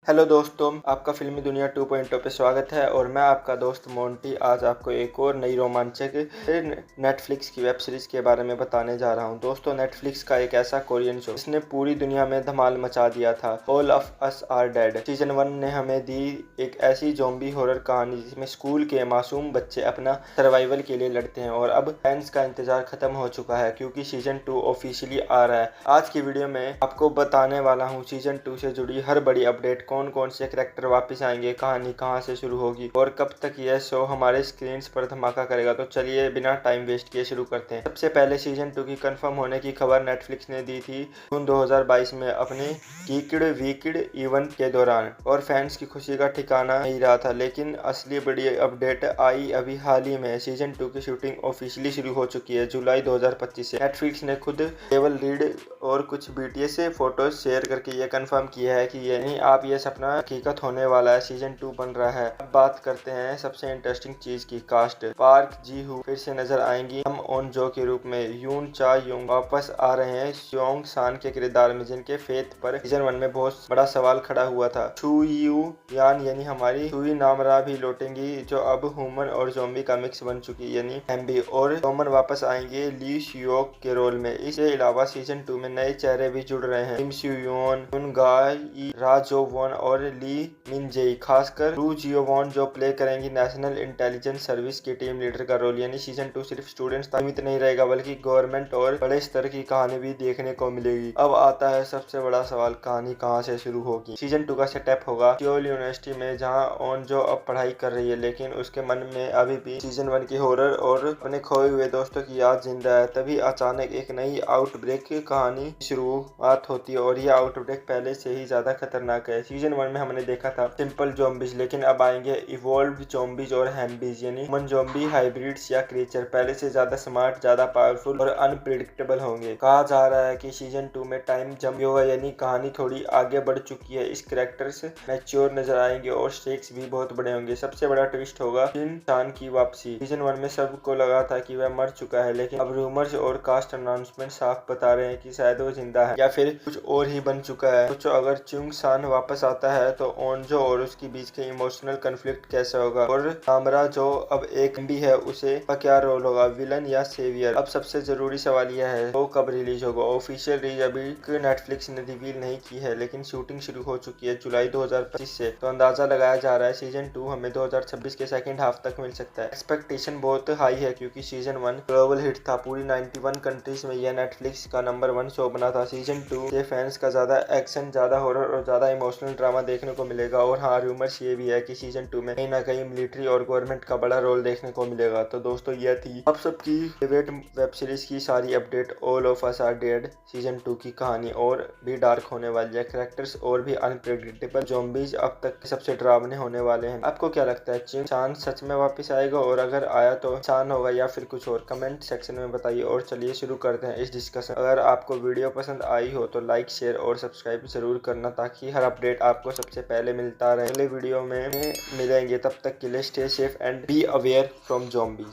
Hello दोस्तों, आपका फिल्मी दुनिया 2.0 पे स्वागत है और मैं आपका दोस्त मोंटी आज आपको एक और नई रोमांचक नेटफ्लिक्स की वेब सीरीज के बारे में बताने जा रहा हूं। दोस्तों, नेटफ्लिक्स का एक ऐसा कोरियन शो जिसने पूरी दुनिया में धमाल मचा दिया था, all of us are dead. Season 1 ने हमें दी एक ऐसी ज़ॉम्बी हॉरर कहानी जिसमें स्कूल के मासूम बच्चे अपना सर्वाइवल के लिए लड़ते हैं और अब फैंस का इंतजार खत्म हो चुका है क्योंकि सीजन 2 ऑफिशियली आ रहा है। आज की वीडियो में आपको बताने वाला हूँ सीजन 2 से जुड़ी हर बड़ी अपडेट, कौन कौन से कैरेक्टर वापस आएंगे, कहानी कहां से शुरू होगी और कब तक यह शो हमारे स्क्रीन पर धमाका करेगा। तो चलिए बिना टाइम वेस्ट किए शुरू करते हैं। सबसे पहले सीजन 2 की कंफर्म होने की खबर नेटफ्लिक्स ने दी थी जून 2022 में अपने कीकिड वीकिड इवेंट के दौरान, और फैंस की खुशी का ठिकाना नहीं रहा था। लेकिन असली बड़ी अपडेट आई अभी हाल ही में। सीजन 2 की शूटिंग ऑफिशियली शुरू हो चुकी है जुलाई 2025 से। नेटफ्लिक्स ने खुद केवल रीड और कुछ बीटीएस से फोटोज शेयर करके यह कंफर्म किया है कि यानी आप ये सपना हकीकत होने वाला है, सीजन 2 बन रहा है। अब बात करते हैं सबसे इंटरेस्टिंग चीज की, कास्ट। पार्क जी हू फिर से नजर आएंगी हम ओन जो के रूप में। यून चा युंग वापस आ रहे हैं स्योंग सान के किरदार में, जिनके फेथ पर सीजन 1 में बहुत बड़ा सवाल खड़ा हुआ था। छू यू यान यानी हमारी सुई नामरा भी लौटेंगी, जो अब ह्यूमन और ज़ॉम्बी का मिक्स बन चुकी यानी एम्बी, और रोमन वापस आएंगे ली शियोक के रोल में। इसके अलावा सीजन 2 में नए चेहरे भी जुड़ रहे हैं। किम स्यूयोन, युन गाई, रा जो वॉन और ली मिन जेई। खासकर रू जियो वॉन जो प्ले करेंगी नेशनल इंटेलिजेंस सर्विस की टीम लीडर का रोल। यानी सीजन 2 सिर्फ स्टूडेंट्स तक सीमित नहीं रहेगा बल्कि गवर्नमेंट और बड़े स्तर की कहानी भी देखने को मिलेगी। अब आता है सबसे बड़ा सवाल, कहानी कहां से शुरू होगी। सीजन 2 का सेटअप होगा सियोल यूनिवर्सिटी में, जहां ऑन जो अब पढ़ाई कर रही है, लेकिन उसके मन में अभी भी सीजन 1 की हॉरर और अपने खोए हुए दोस्तों की याद जिंदा है। तभी अचानक एक नई आउटब्रेक की कहानी शुरुआत होती है और यह आउटब्रेक पहले से ही ज्यादा खतरनाक है। सीजन 1 में हमने देखा था सिंपल ज़ॉम्बीज, लेकिन अब आएंगे इवॉल्व्ड ज़ॉम्बीज और हैम्बीज यानी ह्यूमन ज़ॉम्बी हाइब्रिड्स या क्रिएचर, पहले से ज्यादा स्मार्ट, ज्यादा पावरफुल और अनप्रिडिक्टेबल होंगे। कहा जा रहा है कि सीजन 2 में टाइम जंप होगा यानी कहानी थोड़ी आगे बढ़ चुकी है। इस कैरेक्टर्स मैच्योर नजर आएंगे और स्टेक्स भी बहुत बड़े होंगे। सबसे बड़ा ट्विस्ट होगा शिन चान की वापसी। सीजन 1 में सबको लगा था कि वह मर चुका है, लेकिन अब रूमर्स और कास्ट अनाउंसमेंट साफ बता रहे हैं कि शायद वो जिंदा है या फिर कुछ और ही बन चुका है। सोचो, अगर चुंग सान वापस आता है तो ओनजो और उसके बीच के इमोशनल कन्फ्लिक्ट कैसे होगा, और नामरा जो अब एक भी है उसे का क्या रोल होगा, विलन या सेवियर। अब सबसे जरूरी सवाल यह है वो कब रिलीज होगा। ऑफिशियल रिलीज अभी नेटफ्लिक्स ने रिवील नहीं की है, लेकिन शूटिंग शुरू हो चुकी है जुलाई 2025 से, तो अंदाजा लगाया जा रहा है सीजन 2 हमें 2026 के सेकंड हाफ तक मिल सकता है। एक्सपेक्टेशन बहुत हाई है क्योंकि सीजन 1 ग्लोबल हिट था, पूरी 91 कंट्रीज में यह नेटफ्लिक्स का नंबर 1 शो बना था। सीजन 2 से फैंस का ज्यादा एक्शन, ज्यादा हॉरर और ज्यादा इमोशनल ड्रामा देखने को मिलेगा। और हाँ, रूमर्स ये भी है कि सीजन 2 में कहीं ना कहीं मिलिट्री और गवर्नमेंट का बड़ा रोल देखने को मिलेगा। तो दोस्तों, यह थी आप सबकी फेवरेट वेब सीरीज की सारी update. All of us are dead season 2 की कहानी और भी डार्क होने वाली है, कैरेक्टर्स और भी अनप्रेडिक्टेबल, ज़ॉम्बीज अब तक सबसे डरावने होने वाले हैं। आपको क्या लगता है, चांद सच में वापस आएगा, और अगर आया तो चांद होगा या फिर कुछ और? कमेंट सेक्शन में बताइए। और चलिए शुरू करते हैं इस डिस्कशन। अगर आपको वीडियो पसंद आई हो तो लाइक, शेयर और सब्सक्राइब जरूर करना, ताकि हर अपडेट आपको सबसे पहले मिलता रहे। अगले वीडियो में मिलेंगे, तब तक के लिए stay safe and be aware from zombies.